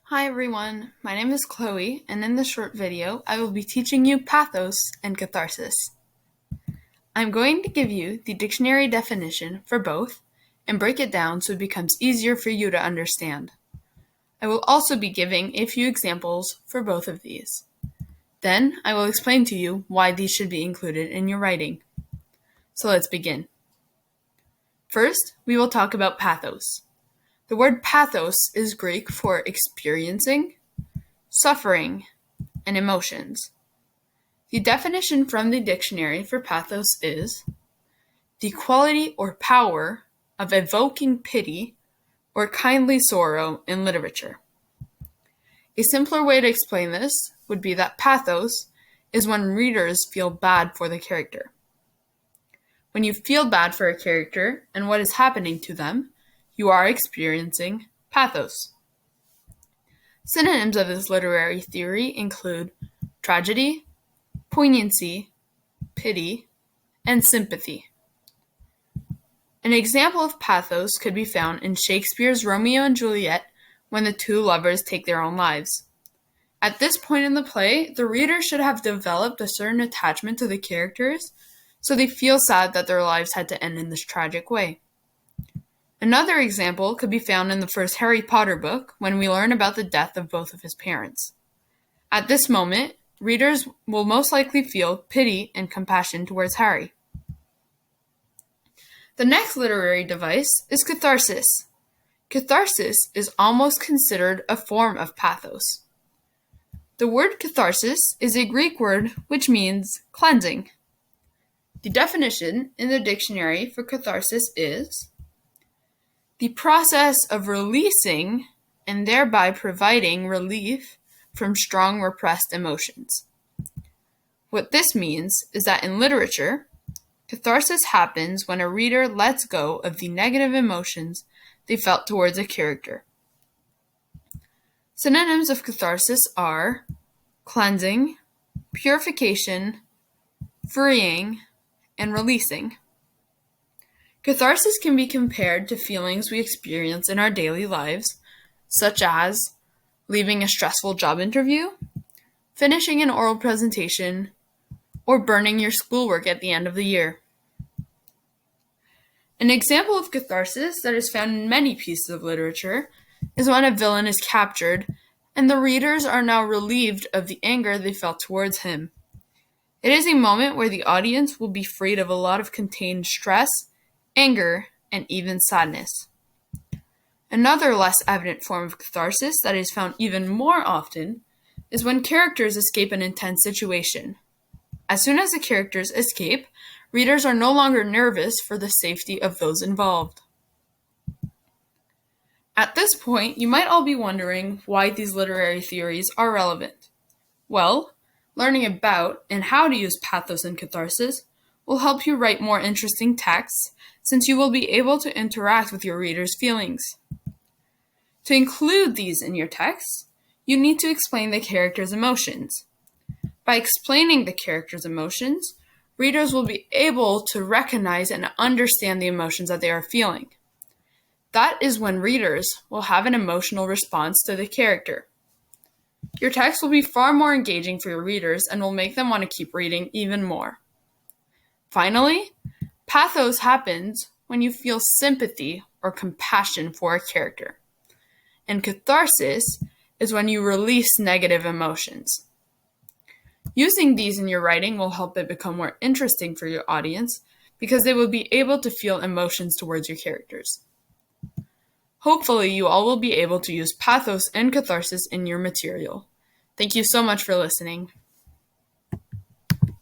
Hi everyone, my name is Chloe, and in this short video, I will be teaching you pathos and catharsis. I'm going to give you the dictionary definition for both and break it down so it becomes easier for you to understand. I will also be giving a few examples for both of these. Then, I will explain to you why these should be included in your writing. So let's begin. First, we will talk about pathos. The word pathos is Greek for experiencing, suffering, and emotions. The definition from the dictionary for pathos is the quality or power of evoking pity or kindly sorrow in literature. A simpler way to explain this would be that pathos is when readers feel bad for the character. When you feel bad for a character and what is happening to them, you are experiencing pathos. Synonyms of this literary theory include tragedy, poignancy, pity, and sympathy. An example of pathos could be found in Shakespeare's Romeo and Juliet when the two lovers take their own lives. At this point in the play, the reader should have developed a certain attachment to the characters, so they feel sad that their lives had to end in this tragic way. Another example could be found in the first Harry Potter book when we learn about the death of both of his parents. At this moment, readers will most likely feel pity and compassion towards Harry. The next literary device is catharsis. Catharsis is almost considered a form of pathos. The word catharsis is a Greek word which means cleansing. The definition in the dictionary for catharsis is the process of releasing and thereby providing relief from strong repressed emotions. What this means is that in literature, catharsis happens when a reader lets go of the negative emotions they felt towards a character. Synonyms of catharsis are cleansing, purification, freeing, and releasing. Catharsis can be compared to feelings we experience in our daily lives, such as leaving a stressful job interview, finishing an oral presentation, or burning your schoolwork at the end of the year. An example of catharsis that is found in many pieces of literature is when a villain is captured and the readers are now relieved of the anger they felt towards him. It is a moment where the audience will be freed of a lot of contained stress, anger, and even sadness. Another less evident form of catharsis that is found even more often is when characters escape an intense situation. As soon as the characters escape, readers are no longer nervous for the safety of those involved. At this point, you might all be wondering why these literary theories are relevant. Well, learning about and how to use pathos and catharsis will help you write more interesting texts since you will be able to interact with your readers' feelings. To include these in your text, you need to explain the character's emotions. By explaining the character's emotions, readers will be able to recognize and understand the emotions that they are feeling. That is when readers will have an emotional response to the character. Your text will be far more engaging for your readers and will make them want to keep reading even more. Finally, pathos happens when you feel sympathy or compassion for a character. And catharsis is when you release negative emotions. Using these in your writing will help it become more interesting for your audience because they will be able to feel emotions towards your characters. Hopefully, you all will be able to use pathos and catharsis in your material. Thank you so much for listening.